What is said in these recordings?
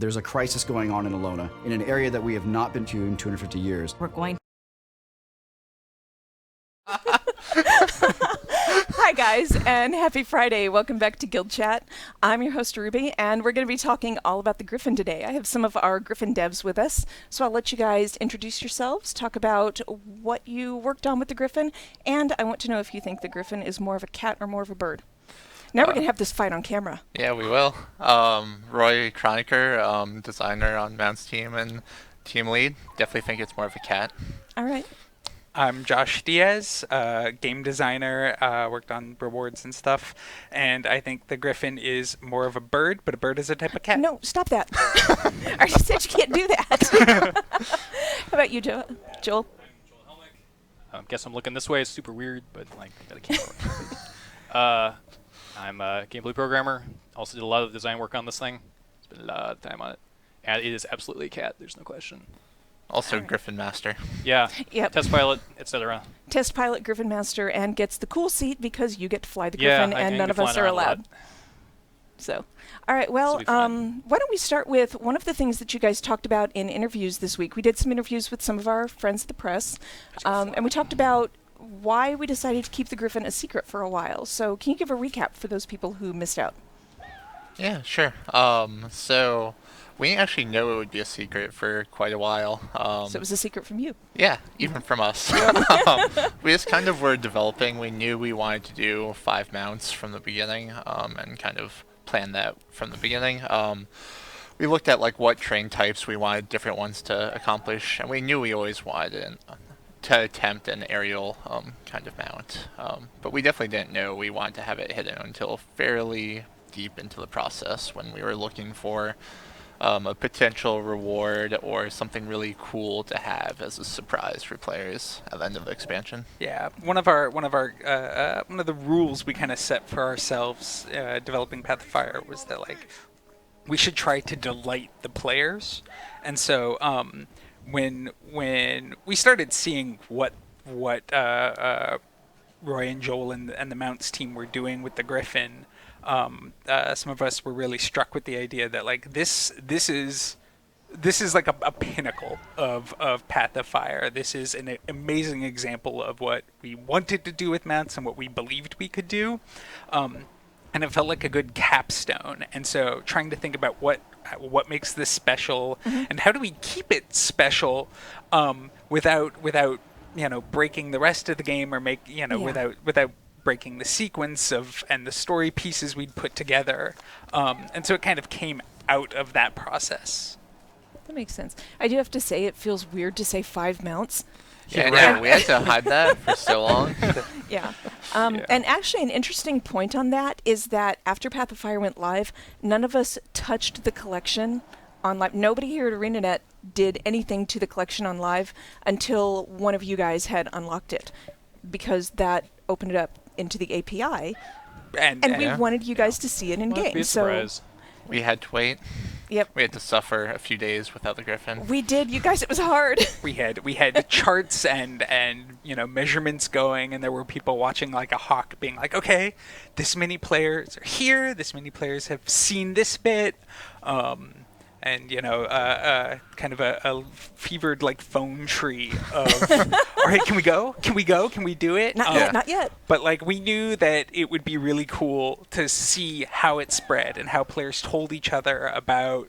There's a crisis going on in Alona, in an area that we have not been to in 250 years. We're going. Hi guys, and happy Friday. Welcome back to Guild Chat. I'm your host Ruby, and we're going to be talking all about the Gryphon today. I have some of our Gryphon devs with us, so I'll let you guys introduce yourselves, talk about what you worked on with the Gryphon, and I want to know if you think the Gryphon is more of a cat or more of a bird. Now we're going to have this fight on camera. Yeah, we will. Roy Cronacher, designer on Mount's team and team lead. Definitely think it's more of a cat. All right. I'm Josh Diaz, game designer, worked on rewards and stuff, and I think the Griffon is more of a bird, but a bird is a type of cat. No, stop that. I already said you can't do that. How about you, Joel? I'm Joel Helmich. Guess I'm looking this way. It's super weird, but like, got a camera. I'm a gameplay programmer. Also did a lot of design work on this thing. Spent a lot of time on it. And it is absolutely a cat. There's no question. Also Griffon Master. Yeah. Yep. Test pilot, etc. Test pilot Gryphon Master and gets the cool seat because you get to fly the Gryphon and none of us are allowed. So, all right, well, why don't we start with one of the things that you guys talked about in interviews this week. We did some interviews with some of our friends at the press, and we talked about why we decided to keep the Gryphon a secret for a while. So can you give a recap for those people who missed out? Yeah, sure. So we didn't actually know it would be a secret for quite a while. So it was a secret from you? Yeah, even from us. We just kind of were developing. We knew we wanted to do 5 mounts from the beginning, and kind of planned that from the beginning. We looked at like what train types we wanted different ones to accomplish, and we knew we always wanted to attempt an aerial kind of mount. But we definitely didn't know we wanted to have it hidden until fairly deep into the process when we were looking for a potential reward or something really cool to have as a surprise for players at the end of the expansion. Yeah, one of the rules we kind of set for ourselves developing Path of Fire was that like we should try to delight the players, and so when we started seeing what Roy and Joel and the Mounts team were doing with the Gryphon, some of us were really struck with the idea that like this is like a pinnacle of Path of Fire. This is an amazing example of what we wanted to do with Mounts and what we believed we could do. And it felt like a good capstone. And so trying to think about what makes this special, and how do we keep it special without breaking the rest of the game, or without breaking the sequence and the story pieces we'd put together. And so it kind of came out of that process. That makes sense. I do have to say it feels weird to say 5 mounts. Yeah, right. We had to hide that for so long. Yeah. And actually an interesting point on that is that after Path of Fire went live, none of us touched the collection on live. Nobody here at ArenaNet did anything to the collection on live until one of you guys had unlocked it, because that opened it up into the API, and we wanted you guys to see it in game. So we had to wait. Yep. We had to suffer a few days without the Gryphon. We did, you guys. It was hard. We had charts and measurements going, and there were people watching like a hawk, being like, okay, this many players are here. This many players have seen this bit. And kind of a fevered like phone tree of, all right, can we go? Can we go? Can we do it? Not yet. But like we knew that it would be really cool to see how it spread and how players told each other about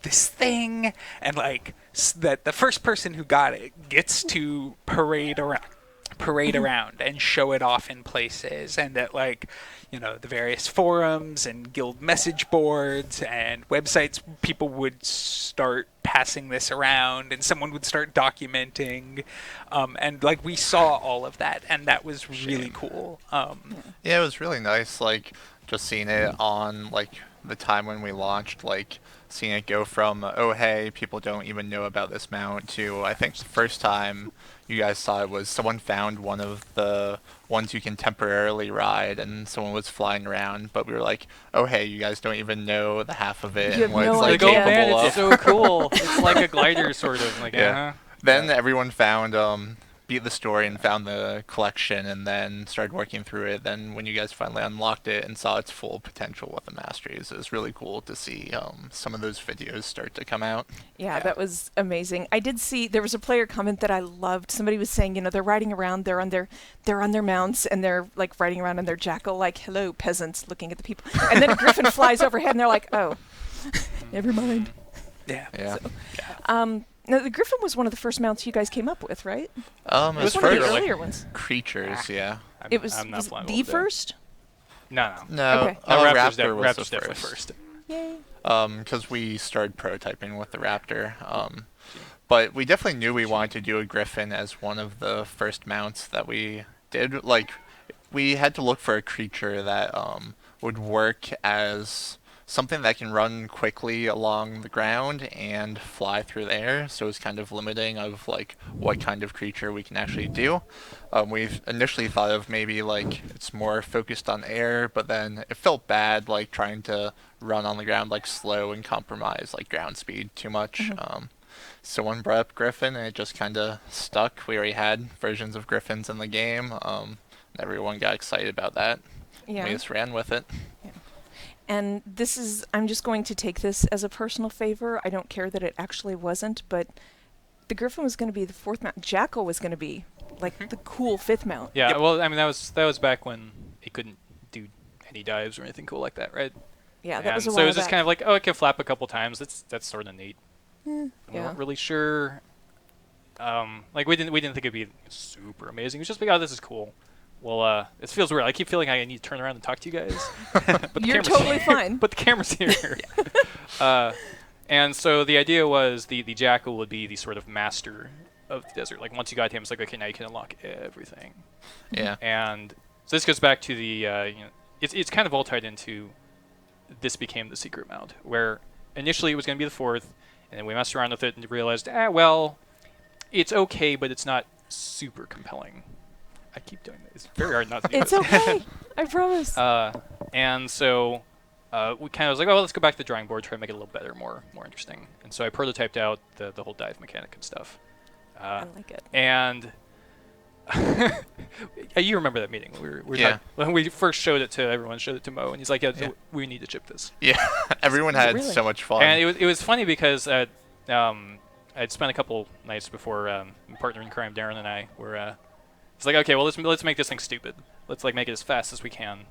this thing, and like that the first person who got it gets to parade around and show it off in places, and that like the various forums and guild message boards and websites, people would start passing this around, and someone would start documenting, and like we saw all of that, and that was really cool. Yeah, it was really nice, like just seeing it on like the time when we launched, like seeing it go from, oh hey, people don't even know about this mount, to I think the first time you guys saw it was someone found one of the ones you can temporarily ride, and someone was flying around, but we were like, oh hey, you guys don't even know the half of it and what it's like capable man, of. It's so cool. It's like a glider sort of. Like, yeah. Then everyone found beat the story and found the collection and then started working through it. Then when you guys finally unlocked it and saw its full potential with the masteries, it was really cool to see some of those videos start to come out. Yeah, that was amazing. I did see there was a player comment that I loved. Somebody was saying, they're riding around, they're on their mounts, and they're like riding around on their jackal, like, hello, peasants, looking at the people. And then a griffin flies overhead, and they're like, oh, never mind. Yeah. So, now, the Gryphon was one of the first mounts you guys came up with, right? It was one of the first, earlier ones. Creatures, yeah. It was, I'm not was blind the with that. first? No. No, Okay. No, Raptor was Raptor's the definitely first. Yay. Because we started prototyping with the Raptor. But we definitely knew we wanted to do a Griffin as one of the first mounts that we did. Like, we had to look for a creature that would work as something that can run quickly along the ground and fly through the air. So it's kind of limiting of like what kind of creature we can actually do. We've initially thought of maybe like it's more focused on air, but then it felt bad like trying to run on the ground like slow and compromise like ground speed too much. Someone brought up Griffon and it just kind of stuck. We already had versions of Griffons in the game. Everyone got excited about that. Yeah. We just ran with it. Yeah. And I'm just going to take this as a personal favor. I don't care that it actually wasn't, but the Griffon was going to be the fourth mount. Jackal was going to be like the cool fifth mount. Yeah, well, I mean, that was back when it couldn't do any dives or anything cool like that, right? Yeah, that was a while So it was just back. kind of like, oh, it can flap a couple times. That's sort of neat. We Yeah. weren't really sure. Like we didn't think it'd be super amazing. It was just like, oh, this is cool. Well, it feels weird. I keep feeling I need to turn around and talk to you guys. But the You're camera's totally here. fine. But the camera's here. And so the idea was the Jackal would be the sort of master of the desert. Like once you got him, it's like, okay, now you can unlock everything. Yeah. And so this goes back to the, it's kind of all tied into this became the secret mount, where initially it was going to be the fourth, and then we messed around with it and realized, well, it's okay, but it's not super compelling. I keep doing this. It's very hard not to do It's this. okay. I promise. And so we kind of was like, well, let's go back to the drawing board, try to make it a little better, more interesting. And so I prototyped out the whole dive mechanic and stuff. I like it. And you remember that meeting? We were Yeah. when we first showed it to everyone, showed it to Mo, and he's like, yeah. We need to ship this. Yeah. Everyone had Really? so much fun. And it was funny because I'd spent a couple nights before my partner in crime, Darren, and I were. It's like, okay, well, let's make this thing stupid. Let's like make it as fast as we can.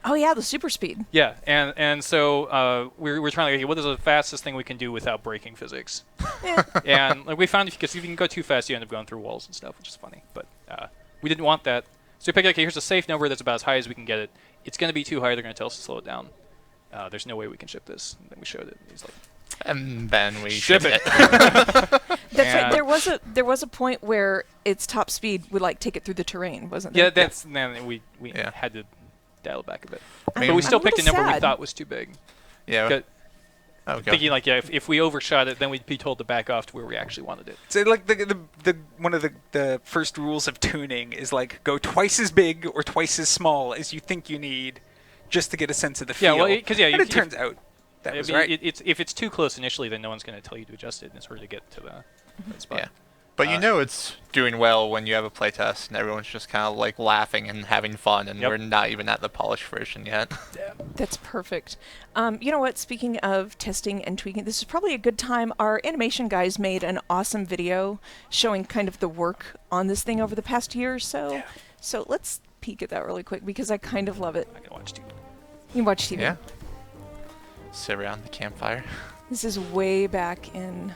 Oh yeah, the super speed. Yeah, and so we're trying to, okay, what is the fastest thing we can do without breaking physics? And like we found because if you can go too fast, you end up going through walls and stuff, which is funny. But we didn't want that, so we picked, okay, here's a safe number that's about as high as we can get it. It's going to be too high; they're going to tell us to slow it down. There's no way we can ship this. And then we showed it. And he's like, and then we ship shipped it. That's right. There was a point where its top speed would like take it through the terrain, wasn't there? Yeah, then we Yeah. had to dial it back a bit. I mean, But we I'm still a picked a little number we sad. thought was too big. Yeah. Good. Oh, go. Thinking like, yeah, if we overshot it, then we'd be told to back off to where we actually wanted it. So like the one of the first rules of tuning is like go twice as big or twice as small as you think you need, just to get a sense of the feel. Yeah, well, because and it turns out that was right. If it's too close initially, then no one's going to tell you to adjust it in order to get to the right spot. Yeah. But you know it's doing well when you have a playtest and everyone's just kind of like laughing and having fun, and Yep. we're not even at the polished version yet. That's perfect. You know what? Speaking of testing and tweaking, this is probably a good time. Our animation guys made an awesome video showing kind of the work on this thing over the past year or so. Yeah. So let's peek at that really quick because I kind of love it. I can watch TV. You watch TV. Yeah. Sit around the campfire. This is way back in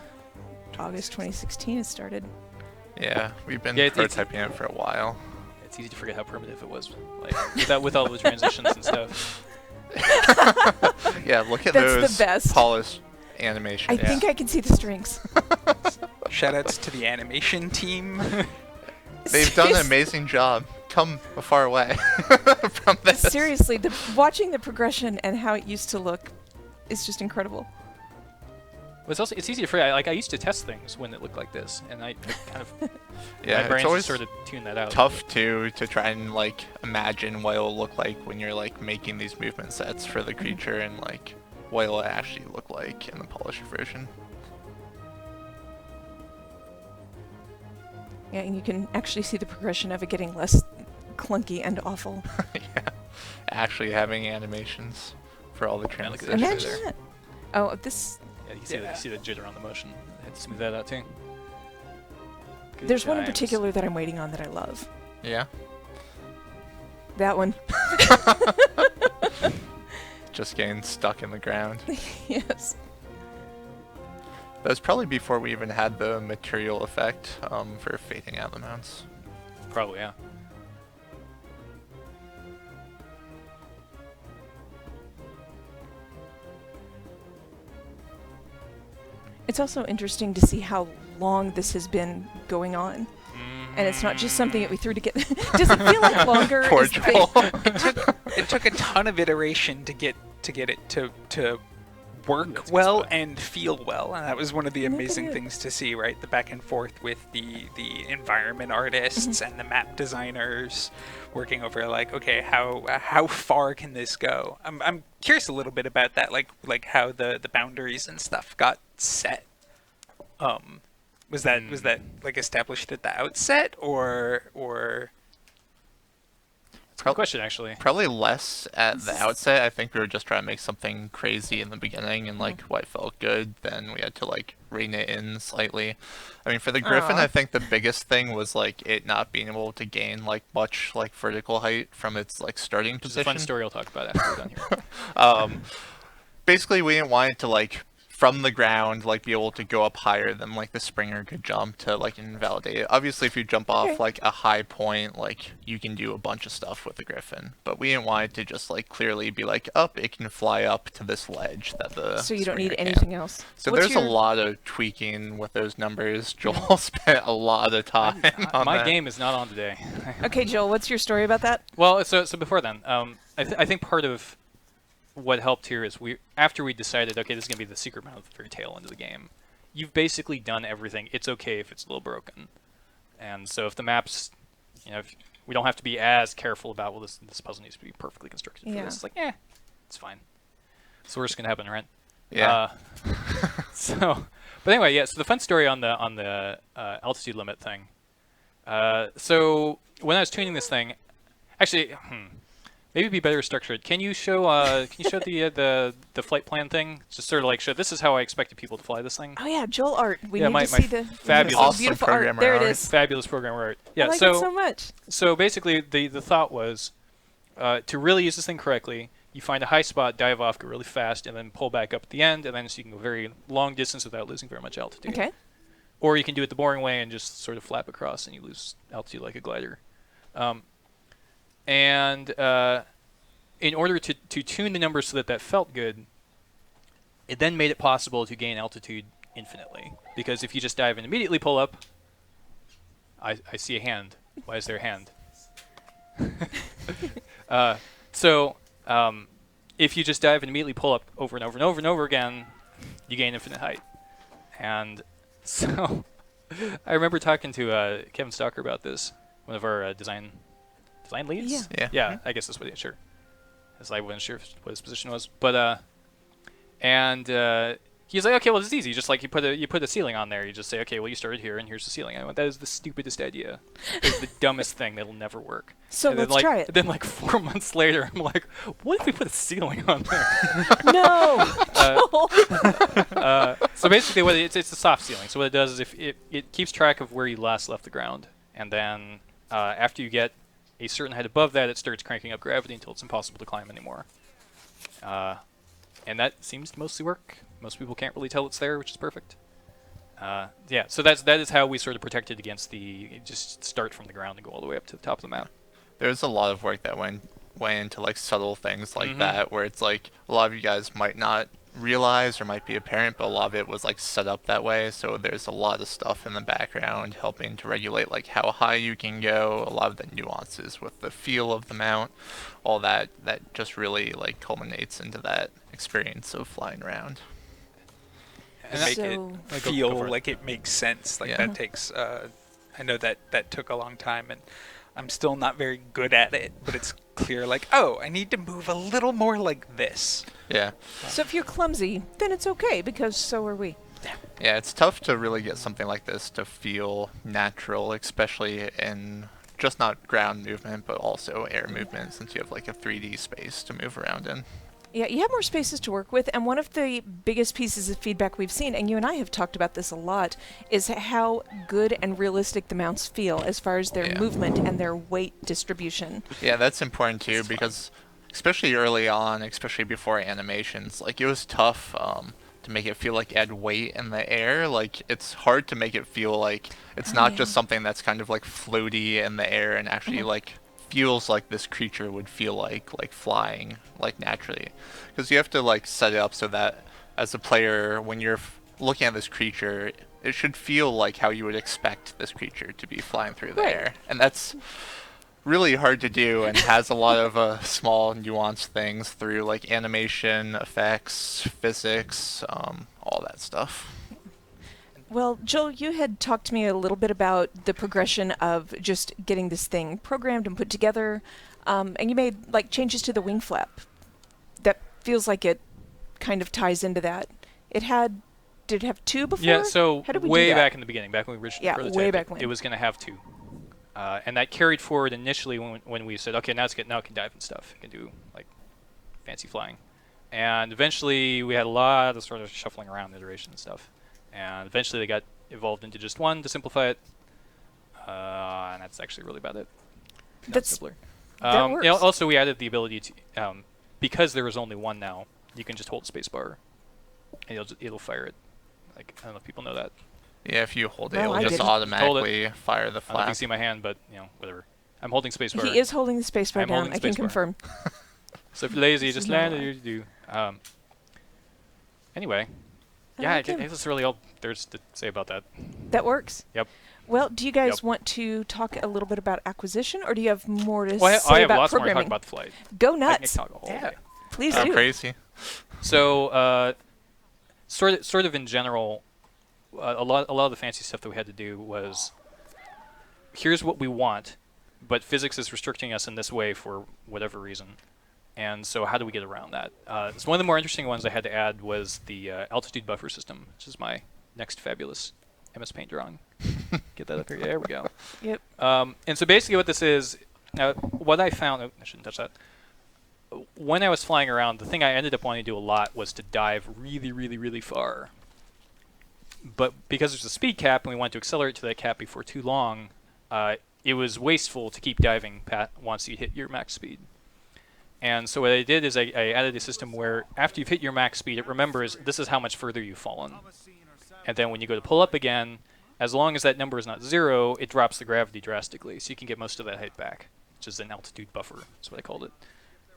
August 2016 it started. Yeah, we've been Yeah, it's- prototyping it for a while. It's easy to forget how primitive it was, like with all the transitions and stuff. Yeah, look at That's the those best. polished animations. I think I can see the strings. Shoutouts to the animation team. They've done an Seriously- amazing job. Come a far way from this. Seriously, watching the progression and how it used to look is just incredible. It's easy to forget. Like I used to test things when it looked like this, and I kind of Yeah, my brain it's always just sort of tuned that out. tough to try and like imagine what it'll look like when you're like making these movement sets for the creature and like what it'll actually look like in the polished version. Yeah, and you can actually see the progression of it getting less clunky and awful. Yeah. Actually having animations for all the transitions. Imagine that. Oh, this... Yeah, you see the jitter on the motion. I had to smooth that out too. Good There's one in times. particular that I'm waiting on that I love. Yeah. That one. Just getting stuck in the ground. Yes. That was probably before we even had the material effect for fading out the mounts. Probably, yeah. It's also interesting to see how long this has been going on. And it's not just something that we threw together. Does it feel like longer? Poor Joel. It took a ton of iteration to get it to work well and feel well, and that was one of the amazing things to see, right? The back and forth with the environment artists and the map designers working over like, okay, how far can this go? I'm curious a little bit about that, like how the boundaries and stuff got set. Was that like established at the outset, or? It's a good question, actually. Probably less at the outset. I think we were just trying to make something crazy in the beginning, and like what felt good. Then we had to like rein it in slightly. I mean, for the Gryphon, I think the biggest thing was like it not being able to gain like much like vertical height from its like starting position. It's a fun story I'll talk about after we're done here. Basically, we didn't want it to like from the ground like be able to go up higher than like the Springer could jump to like invalidate it. Obviously, if you jump off like a high point, like you can do a bunch of stuff with the Gryphon, but we didn't want it to just like clearly be like up, it can fly up to this ledge that the So you don't need Springer anything can't. else. So What's there's a lot of tweaking with those numbers. Joel spent a lot of time on My that. game is not on today. Okay, Joel, what's your story about that? Well, so before then, I think part of what helped here is after we decided, okay, this is gonna be the secret mount at the very tail end of the game. You've basically done everything. It's okay if it's a little broken, and so if the maps, if we don't have to be as careful about, well, this puzzle needs to be perfectly constructed for this. It's like, it's fine. It's the worst gonna happen, right? Yeah. But anyway, yeah. So the fun story on the altitude limit thing. So when I was tuning this thing, actually. Maybe it'd be better structured. Can you show the flight plan thing? Just sort of like show this is how I expected people to fly this thing. Oh yeah, Joel art. We Yeah, need my to see the fabulous Awesome beautiful programmer art. There it art. is. Fabulous programmer art. Yeah, I like it so much. So basically the thought was to really use this thing correctly, you find a high spot, dive off, go really fast, and then pull back up at the end, and then so you can go very long distance without losing very much altitude. Okay. Or you can do it the boring way and just sort of flap across and you lose altitude like a glider. In order to tune the numbers so that felt good, it then made it possible to gain altitude infinitely. Because if you just dive and immediately pull up, I see a hand. Why is there a hand? If you just dive and immediately pull up over and over and over and over again, you gain infinite height. And so I remember talking to Kevin Stalker about this, one of our design leads? Yeah, I guess that's what sure. As I wasn't sure what his position was, but he's like, okay, well, this is easy. Just like you put a ceiling on there. You just say, okay, well, you started here, and here's the ceiling. I went, that is the stupidest idea. It's the dumbest thing that'll never work. So and let's try it. Then 4 months later, I'm like, what if we put a ceiling on there? No. So basically, it's a soft ceiling. So what it does is it keeps track of where you last left the ground, and then after you get a certain height above that, it starts cranking up gravity until it's impossible to climb anymore. And that seems to mostly work. Most people can't really tell it's there, which is perfect. Yeah, so that is how we sort of protected against just start from the ground and go all the way up to the top of the map. There's a lot of work that went into like subtle things like that, where it's like a lot of you guys might not realize or might be apparent, but a lot of it was like set up that way. So there's a lot of stuff in the background helping to regulate like how high you can go, a lot of the nuances with the feel of the mount, all that just really like culminates into that experience of flying around. And make it feel like it makes sense. Like that takes I know that took a long time, and I'm still not very good at it, but it's clear like, oh, I need to move a little more like this. Yeah. So if you're clumsy, then it's okay, because so are we. Yeah, it's tough to really get something like this to feel natural, especially in just not ground movement, but also air movement, since you have like a 3D space to move around in. Yeah, you have more spaces to work with, and one of the biggest pieces of feedback we've seen, and you and I have talked about this a lot, is how good and realistic the mounts feel as far as their movement and their weight distribution. Yeah, that's important too, because especially early on, especially before animations, like it was tough to make it feel like it had weight in the air. Like it's hard to make it feel like it's not just something that's kind of like floaty in the air and actually like feels like this creature would feel like flying like naturally, because you have to like set it up so that as a player, when you're looking at this creature, it should feel like how you would expect this creature to be flying through the air, and that's really hard to do and has a lot of small nuanced things through like animation, effects, physics, all that stuff. Well, Joel, you had talked to me a little bit about the progression of just getting this thing programmed and put together, and you made like changes to the wing flap. That feels like it kind of ties into that. Did it have 2 before? Yeah, so how did we way do that? back in the beginning, back when we originally prototyped way back when. it was going to have 2. And that carried forward initially when we said, okay, now it can dive and stuff. It can do like fancy flying. And eventually we had a lot of sort of shuffling around iteration and stuff. And eventually they got evolved into just 1 to simplify it. And that's actually really about it. That's simpler. That works. Also, we added the ability to, because there is only 1 now, you can just hold spacebar and it'll fire it. Like, I don't know if people know that. Yeah, if you hold it, No, it'll I just didn't. automatically fire the I don't know if flap. you see my hand, but whatever. I'm holding spacebar. He is holding the spacebar I'm down. holding I can spacebar. confirm. So if you're lazy, just not land allowed. it. You do. Anyway, I yeah, I like guess him. that's really all there's to say about that. That works. Yep. Well, do you guys Yep. want to talk a little bit about acquisition, or do you have more to Well, say I have about lots more to programming? talk about the flight. Go I nuts! can talk a whole day. Please Oh, do. crazy. So, sort of in general, a lot of the fancy stuff that we had to do was, here's what we want, but physics is restricting us in this way for whatever reason. And so how do we get around that? So one of the more interesting ones I had to add was the altitude buffer system, which is my next fabulous MS Paint drawing. Get that up here. There we go. Yep. And so basically what this is, what I found, I shouldn't touch that. When I was flying around, the thing I ended up wanting to do a lot was to dive really, really, really far. But because there's a speed cap and we wanted to accelerate to that cap before too long, it was wasteful to keep diving once you hit your max speed. And so what I did is I added a system where after you've hit your max speed, it remembers this is how much further you've fallen. And then when you go to pull up again, as long as that number is not 0, it drops the gravity drastically. So you can get most of that height back, which is an altitude buffer. That's what I called it.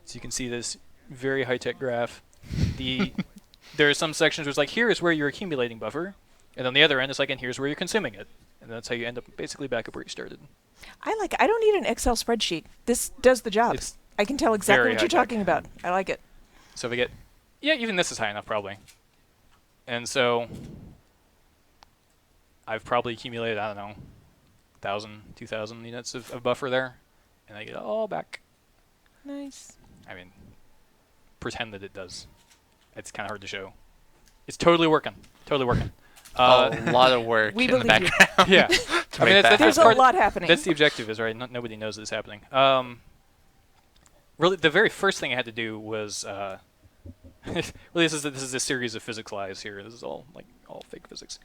So you can see this very high-tech graph. There are some sections where it's like, here is where you're accumulating buffer. And on the other end, it's like, and here's where you're consuming it. And that's how you end up basically back up where you started. I don't need an Excel spreadsheet. This does the job. It's I can tell exactly very what you're high-tech. talking about. I like it. So if we get, even this is high enough probably. And so I've probably accumulated, I don't know, 1,000, 2,000 units of buffer there. And I get it all back. Nice. I mean, pretend that it does. It's kind of hard to show. It's totally working. Totally working. A lot of work We in the believe you. background. Yeah. to make that There's a happen. lot happening. That's the objective, is right. Nobody knows that it's happening. Really, the very first thing I had to do was really this is a series of physics lies here. This is all fake physics.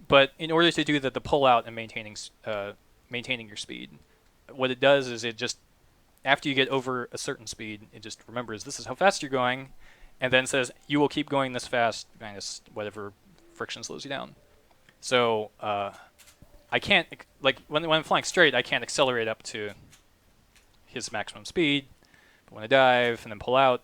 But in order to do the pull out and maintaining your speed, what it does is it just, after you get over a certain speed, it just remembers this is how fast you're going, and then says you will keep going this fast minus whatever friction slows you down. So I can't, when I'm flying straight, I can't accelerate up to his maximum speed. But when I dive and then pull out,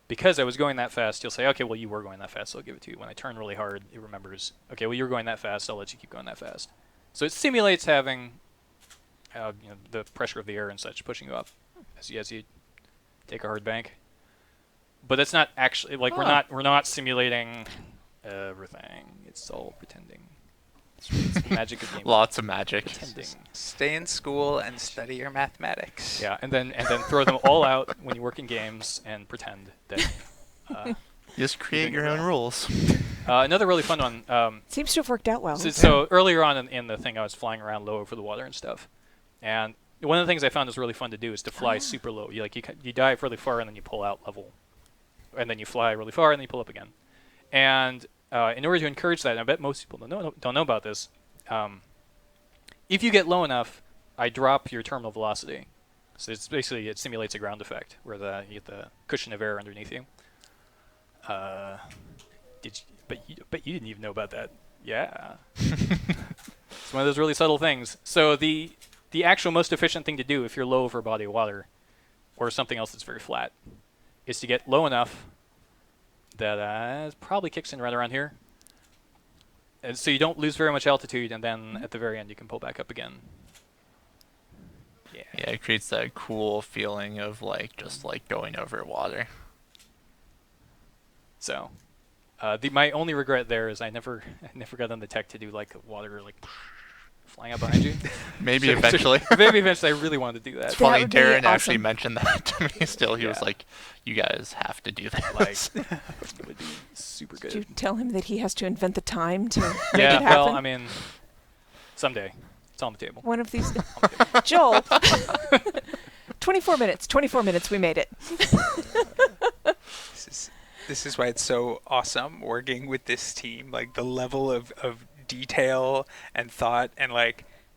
because I was going that fast, you'll say, okay, well, you were going that fast, so I'll give it to you. When I turn really hard, it remembers, okay, well, you were going that fast, I'll let you keep going that fast. So it simulates having the pressure of the air and such pushing you up as you take a hard bank. But it's not actually, we're not simulating everything. It's all pretending. It's the magic of game. Lots of magic. Pretending. Stay in school and study your mathematics. Yeah, and then throw them all out when you work in games and pretend that. Just create your own rules. Another really fun one. Seems to have worked out well. So earlier on in the thing, I was flying around low over the water and stuff, and one of the things I found was really fun to do is to fly super low. You dive really far and then you pull out level, and then you fly really far and then you pull up again. And in order to encourage that, and I bet most people don't know about this, if you get low enough, I drop your terminal velocity. So it's basically, it simulates a ground effect where you get the cushion of air underneath you. But you didn't even know about that. Yeah. It's one of those really subtle things. So the actual most efficient thing to do if you're low over a body of water or something else that's very flat is to get low enough that it probably kicks in right around here. And so you don't lose very much altitude, and then at the very end you can pull back up again. Yeah, it creates that cool feeling of just going over water. So my only regret there is I never got on the tech to do water flying up behind you. Maybe eventually. Maybe eventually. I really wanted to do that. It's funny, Darren awesome. actually mentioned that to me still. He was like, you guys have to do that. It would be super good. Did you tell him that he has to invent the time to make it happen? Well, I mean, someday. It's on the table. One of these. Joel. 24 minutes. 24 minutes. We made it. This is why it's so awesome working with this team. The level of detail and thought and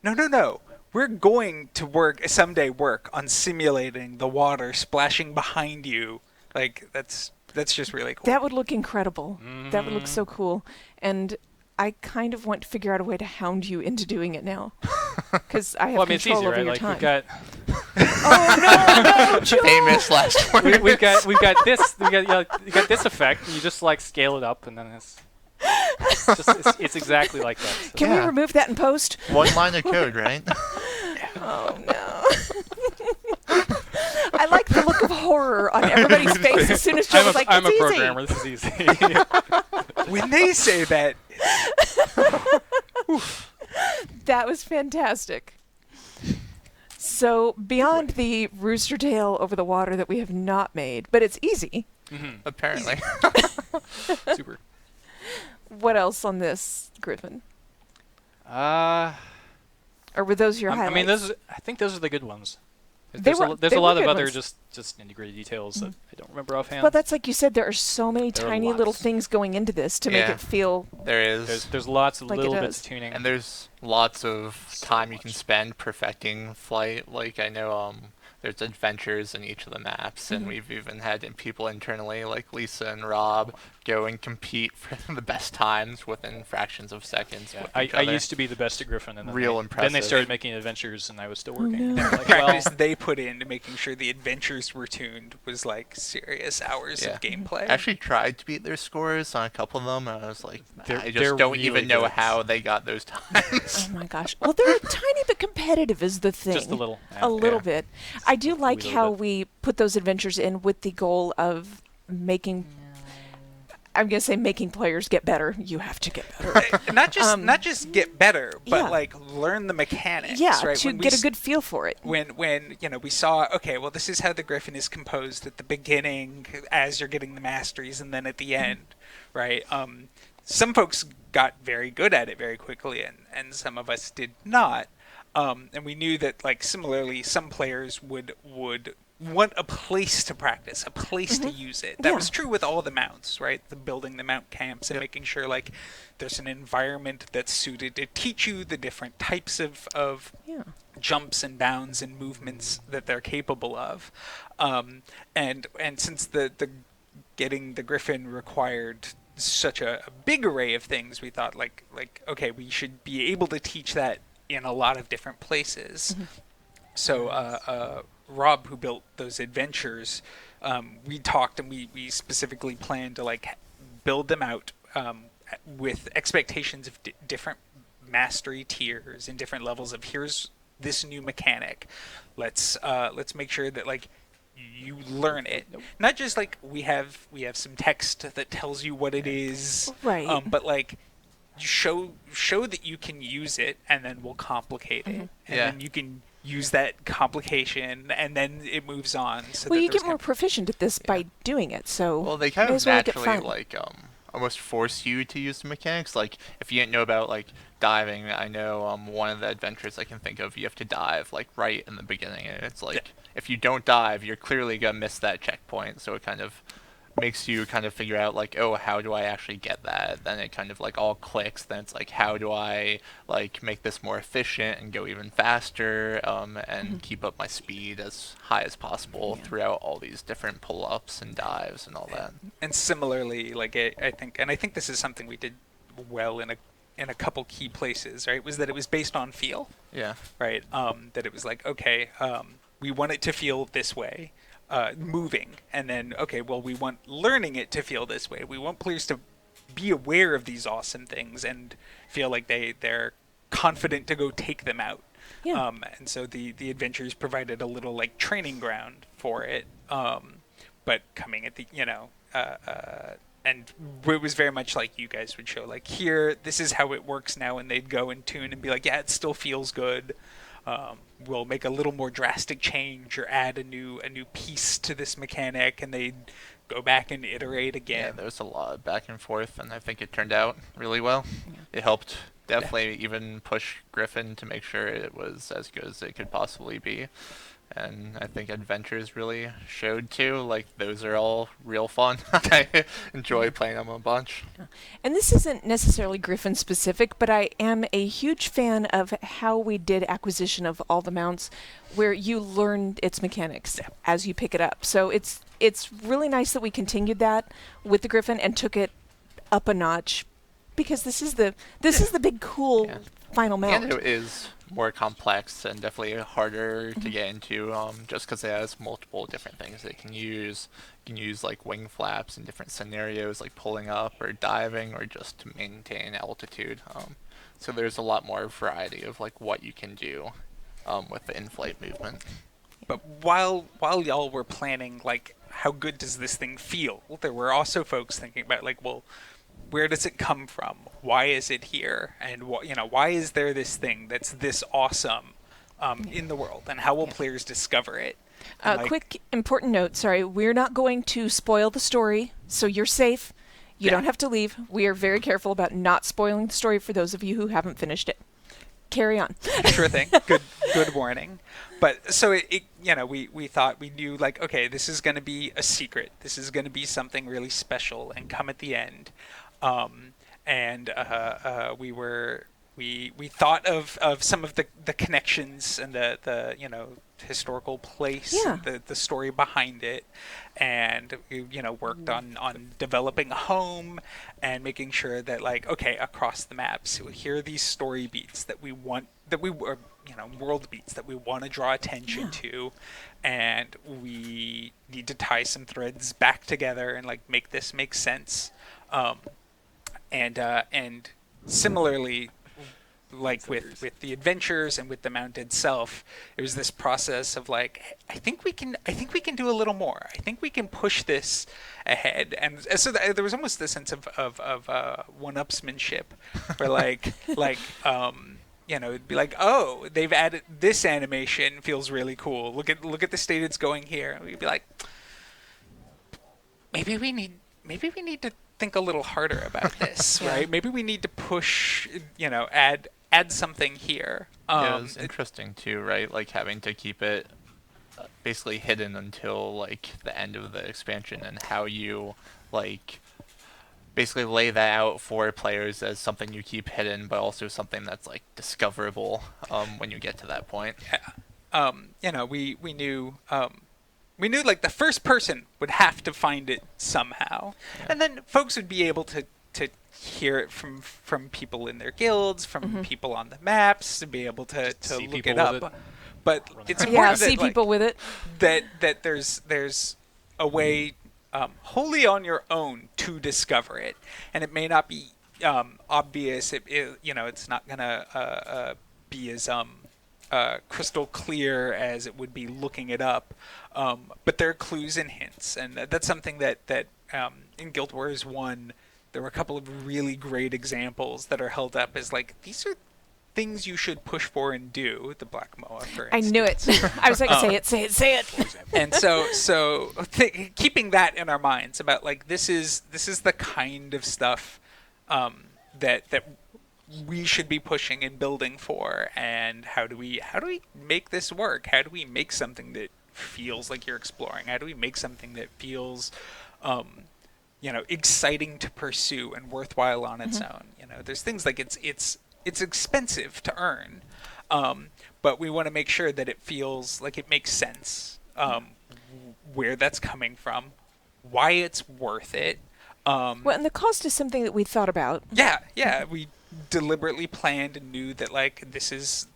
no. We're going to someday work on simulating the water splashing behind you. That's just really cool. That would look incredible. Mm-hmm. That would look so cool. And I kind of want to figure out a way to hound you into doing it now, because I have control over your time. We've got oh no, Joel! Famous last word. we've got this effect, and you just scale it up, and then it's exactly like that. So. Can we remove that in post? One line of code, right? Oh no. I like the look of horror on everybody's face as soon as Joel was like, I'm it's a easy. programmer. This is easy. When they say that. That was fantastic. So beyond the rooster tail over the water that we have not made, but it's easy. Mm-hmm. Apparently. Super. What else on this, Gryphon? Or were those your highlights? I mean, I think those are the good ones. There's a lot of other ones. just nitty-gritty details that I don't remember offhand. Well, that's like you said, there are so many tiny little things going into this to make it feel... There is. There's lots of like little bits of tuning. And there's lots of time you can spend perfecting flight. I know there's adventures in each of the maps, and we've even had people internally, like Lisa and Rob, go and compete for the best times within fractions of seconds. Yeah. I used to be the best at Gryphon, and then impressive. Then they started making adventures, and I was still working. No. The practice they put into making sure the adventures were tuned was serious hours of gameplay. I actually tried to beat their scores on a couple of them, and I was like, I just they're don't really even know good. how they got those times. Oh my gosh. Well, they're a tiny bit competitive is the thing. Just a little. A little bit. I do like how we put those adventures in with the goal of making... I'm going to say making players get better. You have to get better. not just get better, but learn the mechanics. Yeah, right? to get a good feel for it. When we saw, okay, well, this is how the Gryphon is composed at the beginning as you're getting the masteries, and then at the end, right? Some folks got very good at it very quickly, and some of us did not. And we knew that, similarly, some players would want a place to practice, a place to use it. That was true with all the mounts, right? Building the mount camps and making sure there's an environment that's suited to teach you the different types of jumps and bounds and movements that they're capable of. And since the getting the Gryphon required such a big array of things, we thought okay, we should be able to teach that in a lot of different places. So Rob, who built those adventures, we talked and we specifically planned to build them out with expectations of different mastery tiers and different levels of here's this new mechanic. Let's make sure that you learn it. Not just we have some text that tells you what it is, right? But show that you can use it, and then we'll complicate it, and then you can use that complication, and then it moves on. So you get more proficient at this by doing it. So well, they kind of naturally almost force you to use the mechanics. Like if you didn't know about like diving, I know one of the adventures I can think of, you have to dive like right in the beginning, and it's like if you don't dive, you're clearly gonna miss that checkpoint. So it kind of makes you kind of figure out like, oh, how do I actually get that? Then it kind of like all clicks. Then it's like, how do I like make this more efficient and go even faster, and keep up my speed as high as possible throughout all these different pull-ups and dives and all that. And similarly, like I think this is something we did well in a couple key places, right? Was that it was based on feel. Yeah. Right. That it was like, okay, we want it to feel this way. Moving, and then we want learning it to feel this way. We want players to be aware of these awesome things and feel like they're confident to go take them out. Yeah. And so the adventures provided a little like training ground for it, but coming at the and it was very much like you guys would show like, here, this is how it works now, and they'd go and tune and be like, yeah, it still feels good. We'll make a little more drastic change or add a new piece to this mechanic, and they'd go back and iterate again. Yeah, there was a lot of back and forth, and I think it turned out really well. Yeah. It helped definitely even push Gryphon to make sure it was as good as it could possibly be. And I think Adventures really showed too, like those are all real fun. I enjoy playing them a bunch. And this isn't necessarily Gryphon specific, but I am a huge fan of how we did acquisition of all the mounts, where you learn its mechanics as you pick it up. So it's really nice that we continued that with the Gryphon and took it up a notch, because this is the big cool final mount. And it is more complex and definitely harder to get into, just because it has multiple different things it can use. You can use like wing flaps in different scenarios, like pulling up or diving, or just to maintain altitude. So there's a lot more variety of like what you can do with the in-flight movement. But while y'all were planning like how good does this thing feel, there were also folks thinking about like, well, where does it come from? Why is it here? And why is there this thing that's this awesome in the world? And how will players discover it? Quick important note, sorry, we're not going to spoil the story, so you're safe. You don't have to leave. We are very careful about not spoiling the story for those of you who haven't finished it. Carry on. Sure thing. Good warning. But so we thought, we knew like, okay, this is going to be a secret. This is going to be something really special and come at the end. We thought of some of the connections and the historical place, the story behind it, and we worked on developing a home and making sure that like, okay, across the map, so here are these story beats that we want, world beats that we want to draw attention to, and we need to tie some threads back together and like make this make sense. And similarly, like with the adventures and with the mount itself, it was this process of like, I think we can do a little more. I think we can push this ahead. And so there was almost this sense of one-upsmanship, where like it'd be like, oh, they've added this animation, feels really cool. Look at the state it's going here. And we'd be like, maybe we need to think a little harder about this, right? Maybe we need to push, add something here. It was interesting too, right? Like having to keep it basically hidden until like the end of the expansion, and how you like basically lay that out for players as something you keep hidden, but also something that's like discoverable when you get to that point. Yeah. We knew. We knew like the first person would have to find it somehow, and then folks would be able to hear it from people in their guilds, from people on the maps, to be able to look it up. But it's important see people with it. That there's a way wholly on your own to discover it, and it may not be obvious. It's not gonna be as crystal clear as it would be looking it up, but there are clues and hints, and that's something that in Guild Wars 1 there were a couple of really great examples that are held up as like, these things you should push for and do. The Black Moa, for I instance. knew it. I was like, say it. And so keeping that in our minds about like this is the kind of stuff that we should be pushing and building for, and how do we make this work? How do we make something that feels like you're exploring? How do we make something that feels exciting to pursue and worthwhile on its own? There's things like it's expensive to earn, but we want to make sure that it feels like it makes sense, where that's coming from, why it's worth it. Well, and the cost is something that we thought about. Yeah, we deliberately planned and knew that like this is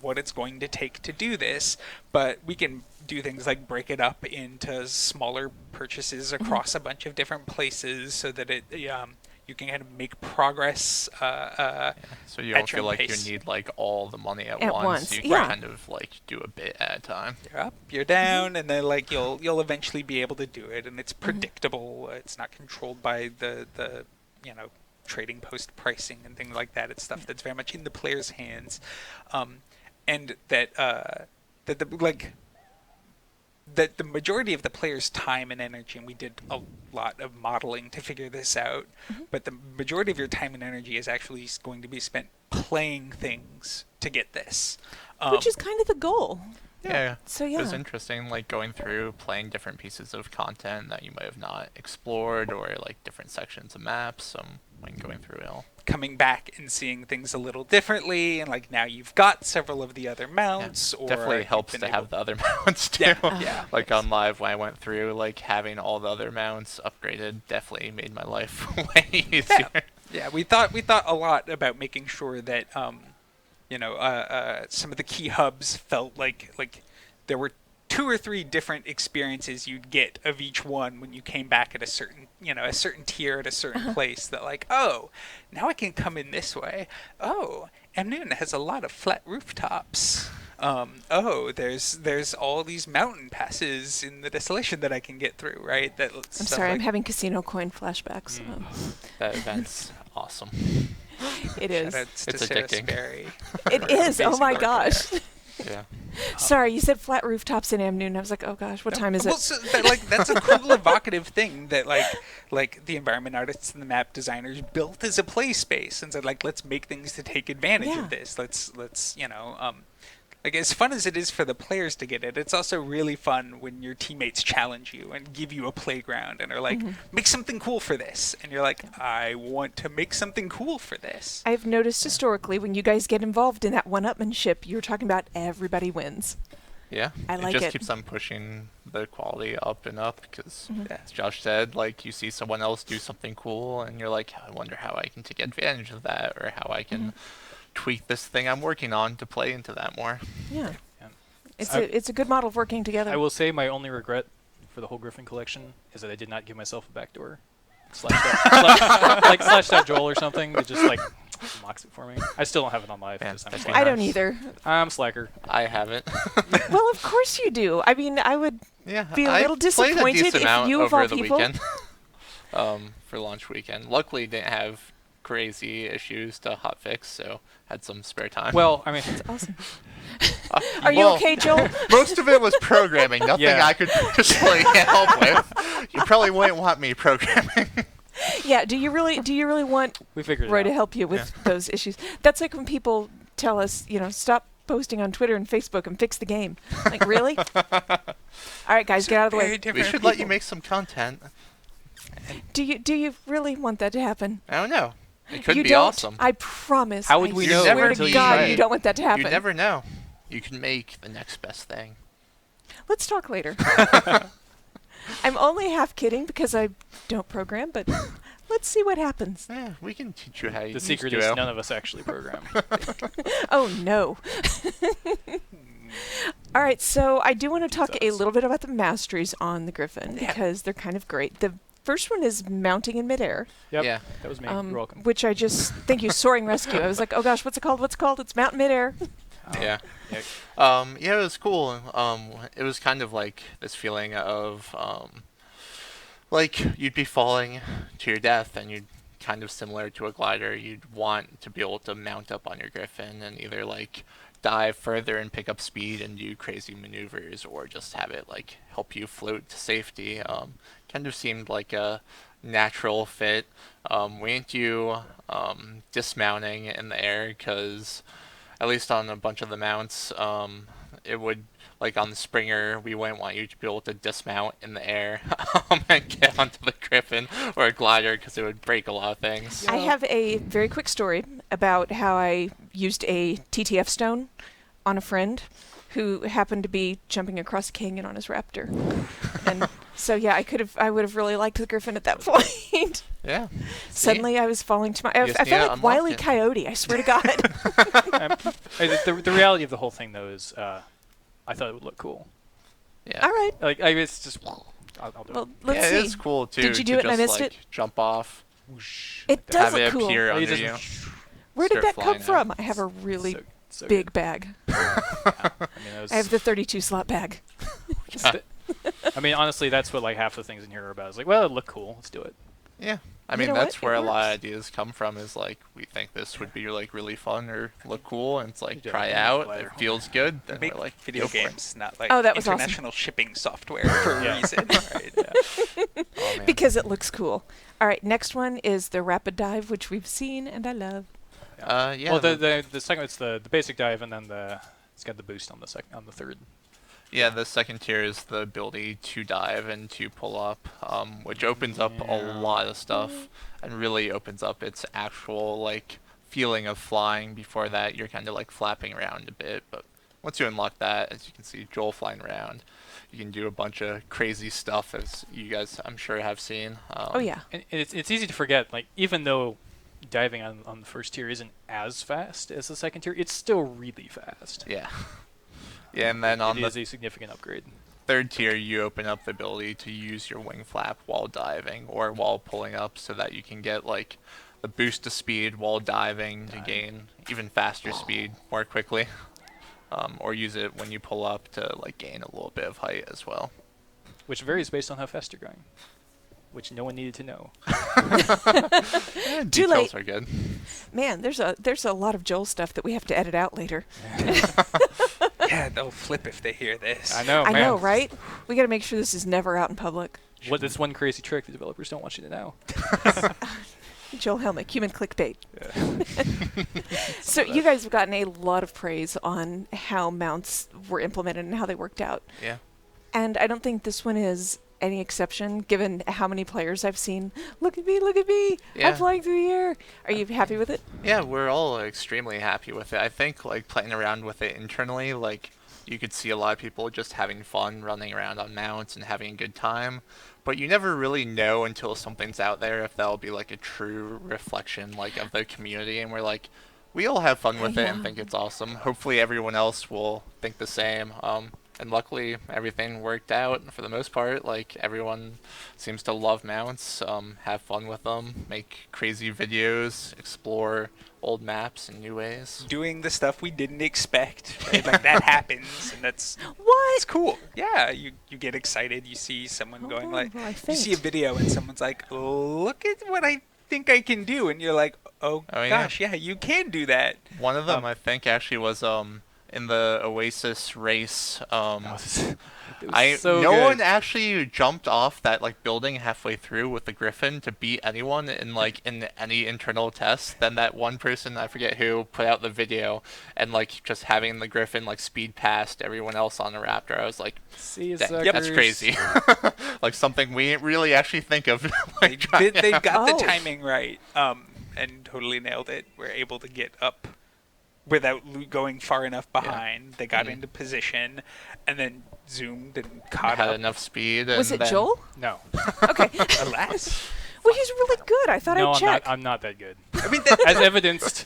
what it's going to take to do this, but we can do things like break it up into smaller purchases across a bunch of different places so that it you can kind of make progress so you don't feel like pace. you need like all the money at once. You can kind of like do a bit at a time. You're up, you're down, and then like you'll eventually be able to do it, and it's predictable. It's not controlled by the trading post pricing and things like that. It's stuff that's very much in the player's hands, and that the majority of the player's time and energy, and we did a lot of modeling to figure this out, but the majority of your time and energy is actually going to be spent playing things to get this. Which is kind of the goal. Yeah. So It was interesting, like going through playing different pieces of content that you might have not explored, or like different sections of maps. Like going through it all. Coming back and seeing things a little differently, and like now you've got several of the other mounts. Yeah, or definitely helps to have the other mounts too. Yeah. Like on live when I went through, like having all the other mounts upgraded definitely made my life way easier. Yeah, we thought a lot about making sure that some of the key hubs felt like there were 2 or 3 different experiences you'd get of each one when you came back at a certain tier at a certain place, that like, oh, now I can come in this way. Oh, Amnoon has a lot of flat rooftops. Oh, there's all these mountain passes in the Desolation that I can get through, right? I'm sorry, I'm having casino coin flashbacks. That event's awesome. It is. It's addicting. It is. Oh my gosh. Yeah. Sorry, you said flat rooftops in Amnoon. I was like, oh gosh, what time is it? Well, so that's a cool evocative thing that like the environment artists and the map designers built as a play space and said like, let's make things to take advantage of this. Let's like as fun as it is for the players to get it, it's also really fun when your teammates challenge you and give you a playground and are like, make something cool for this. And you're like, I want to make something cool for this. I've noticed historically when you guys get involved in that one-upmanship, you're talking about everybody wins. Yeah, I like it just keeps on pushing the quality up and up because, as Josh said, like you see someone else do something cool and you're like, I wonder how I can take advantage of that, or how I can tweak this thing I'm working on to play into that more. Yeah. It's a good model of working together. I will say my only regret for the whole Gryphon collection is that I did not give myself a backdoor. Slashed out Joel or something that just like mocks it for me. I still don't have it on live. I don't either. I'm slacker. I haven't. Well, of course you do. I mean, I would be a little disappointed if you of all people. Weekend, for launch weekend. Luckily, didn't have crazy issues to hotfix, so had some spare time. Well, I mean, that's awesome. Are you okay, Joel? Most of it was programming. Nothing I could personally help with. You probably wouldn't want me programming. Yeah. Do you really want Roy to help you with those issues? That's like when people tell us, stop posting on Twitter and Facebook and fix the game. Like, really? All right, guys, get out of the way. We should let you make some content. Do you really want that to happen? I don't know. It could you be don't, awesome. I promise. How would we know? I swear to God, you don't want that to happen. You never know. You can make the next best thing. Let's talk later. I'm only half kidding because I don't program, but let's see what happens. Yeah, we can teach you how you The secret is none of us actually program. Oh, no. All right, so I do want to talk a little bit about the masteries on the Gryphon because they're kind of great. The first one is mounting in midair. Yep. Yeah, that was me. You're welcome. Which I just thank you, Soaring Rescue. I was like, oh gosh, what's it called? It's mount in midair. Yeah. It was cool. It was kind of like this feeling of like you'd be falling to your death and you'd kind of similar to a glider, you'd want to be able to mount up on your Gryphon and either like dive further and pick up speed and do crazy maneuvers, or just have it like help you float to safety. Kind of seemed like a natural fit. We didn't do dismounting in the air because, at least on a bunch of the mounts, it would, like on the Springer, we wouldn't want you to be able to dismount in the air and get onto the Gryphon or a glider because it would break a lot of things. I have a very quick story about how I used a TTF stone on a friend who happened to be jumping across a canyon on his Raptor. And so yeah, I would have really liked the Gryphon at that point. Yeah. Suddenly I was falling to my... I felt like Wile E. Coyote, I swear to God. The reality of the whole thing, though, is I thought it would look cool. Yeah. All right. Like, it's just... I'll do Well, it. let's see. Yeah, it's cool, too. Did you do it and I missed it? Jump off. Whoosh, It like does Have look it cool. appear under just- you. Where did Start that come flying out. from? I have a really so big good. bag. I mean, that was I have the 32 slot bag. I mean, honestly, that's what like half the things in here are about. It's like, well, it looked cool. Let's do it. Yeah. I You mean, know that's what? where It a lot of works. ideas come from, is like, we think this would be like really fun or look cool, and it's like, Yeah, try it yeah, out, glider. it feels good, then Make we're like, video go for it. games, not like Oh, that was awesome. international shipping software for a Yeah. reason. Right? Oh, man. Because it looks cool. All right, next one is the rapid dive, which we've seen and I love. Yeah. Well, the second, it's the basic dive, and then it's got the boost on the third. Yeah, the second tier is the ability to dive and to pull up, which opens up a lot of stuff and really opens up its actual like feeling of flying. Before that, you're kind of like flapping around a bit, but once you unlock that, as you can see, Joel flying around, you can do a bunch of crazy stuff, as you guys I'm sure have seen. Oh yeah. And it's easy to forget, like, even though diving on the first tier isn't as fast as the second tier, it's still really fast. Yeah. Yeah, and then on It the is a significant upgrade. third tier, you open up the ability to use your wing flap while diving or while pulling up, so that you can get like the boost to speed while diving to gain even faster speed more quickly, or use it when you pull up to like gain a little bit of height as well. Which varies based on how fast you're going, which no one needed to know. Too Details late. are good. Man, there's a lot of Joel stuff that we have to edit out later. Yeah, they'll flip if they hear this. I know, I man. know, right? We got to make sure this is never out in public. What this one crazy trick the developers don't want you to know. Joel Helmich, human clickbait. So you guys have gotten a lot of praise on how mounts were implemented and how they worked out. Yeah. And I don't think this one is any exception, given how many players I've seen. Look at me, look at me. Yeah. I'm flying through the air. Are you happy with it? Yeah, we're all extremely happy with it. I think like playing around with it internally, like you could see a lot of people just having fun running around on mounts and having a good time. But you never really know until something's out there if that'll be like a true reflection like of the community, and we're like, we all have fun with it and think it's awesome. Hopefully everyone else will think the same. And luckily everything worked out for the most part. Like everyone seems to love mounts, have fun with them, make crazy videos, explore old maps in new ways. Doing the stuff we didn't expect, right? Like that happens, and that's What? cool. Yeah, you get excited. You see someone Hold going on like, while I you see a think. video and someone's like, look at what I think I can do, and you're like, oh yeah. gosh, yeah, you can do that. One of them I think actually was in the Oasis race. It was so no good. one actually jumped off that like building halfway through with the Gryphon to beat anyone in like in any internal test. Then that one person, I forget who, put out the video and like just having the Gryphon like speed past everyone else on the Raptor. I was like, See you, that's suckers. crazy. Like something we didn't really actually think of. Like, They've got Oh. the timing right, and totally nailed it. We're able to get up without going far enough behind. They got into position, and then zoomed and caught had up. enough speed. Was and it then- Joel? No. Okay. Alas. Well, he's really good. I thought No, I'd check. I'm not that good. I mean, As evidenced.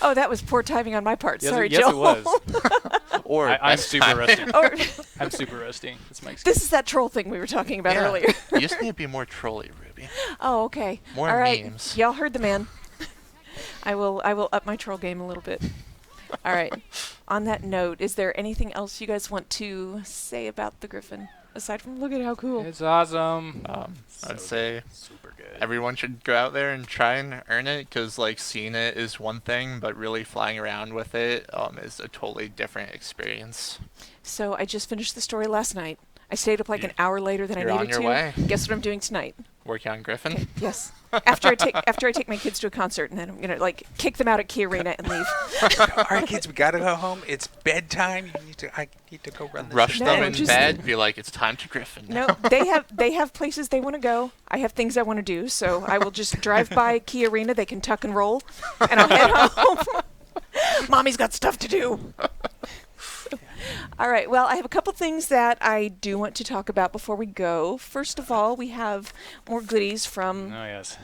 Oh, that was poor timing on my part. Yes, Sorry, yes, Joel. it was. Or I'm best super time. rusty. Or, I'm super rusty. That's my excuse. this is that troll thing we were talking about Yeah. earlier. You just need to be more trolly, Ruby. Oh, okay. More All right. memes. Y'all heard the man. I will up my troll game a little bit. All right. On that note, is there anything else you guys want to say about the Gryphon aside from look at how cool? It's awesome. I'd say Super good. everyone should go out there and try and earn it, because like seeing it is one thing, but really flying around with it is a totally different experience. So I just finished the story last night. I stayed up like an hour later than I You're on needed your to. way. Guess what I'm doing tonight? Working on Gryphon? Yes. After I take my kids to a concert, and then I'm gonna like kick them out at Key Arena and leave. All right, kids, we gotta go home. It's bedtime. I need to go run this. Rush No, them in just- bed. Be like, it's time to Gryphon. No, they have places they want to go. I have things I want to do, so I will just drive by Key Arena. They can tuck and roll, and I'll head home. Mommy's got stuff to do. All right, well, I have a couple things that I do want to talk about before we go. First of all, we have more goodies from Oh, yes.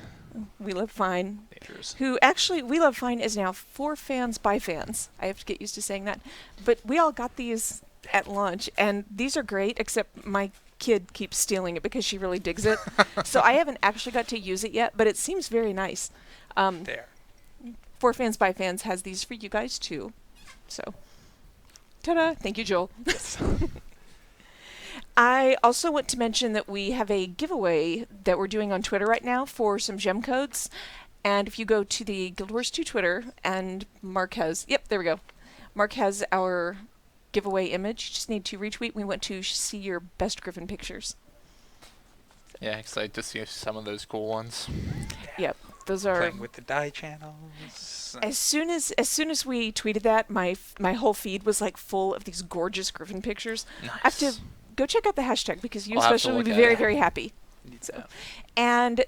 We Love Fine, Dangerous. who actually, We Love Fine is now for fans by fans. I have to get used to saying that. But we all got these at lunch, and these are great, except my kid keeps stealing it because she really digs it. So I haven't actually got to use it yet, but it seems very nice. There. For Fans by Fans has these for you guys, too. So, ta-da! Thank you, Joel. Yes. I also want to mention that we have a giveaway that we're doing on Twitter right now for some gem codes. And if you go to the Guild Wars 2 Twitter, and Mark has, yep, there we go. Mark has our giveaway image. You just need to retweet. We want to see your best Gryphon pictures. Yeah, excited to see some of those cool ones. Yep, those are. Playing with the die channels. As soon as we tweeted that, my whole feed was like full of these gorgeous Gryphon pictures. Nice. I have to go check out the hashtag because you I'll have to especially will look be at very, it. very happy. So, and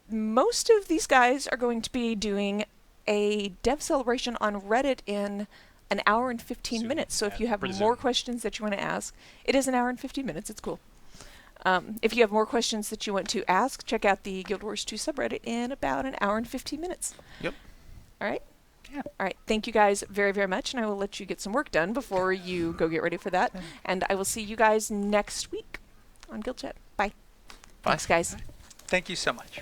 most of these guys are going to be doing a dev celebration on Reddit in an hour and 15 Soon. minutes. So if Yeah, you have pretty more soon. questions that you want to ask, it is an hour and 15 minutes. It's cool. If you have more questions that you want to ask, check out the Guild Wars 2 subreddit in about an hour and 15 minutes. Yep. All right? Yeah. All right. Thank you guys very, very much, and I will let you get some work done before you go get ready for that. And I will see you guys next week on Guild Chat. Bye. Bye. Thanks, guys. Thank you so much.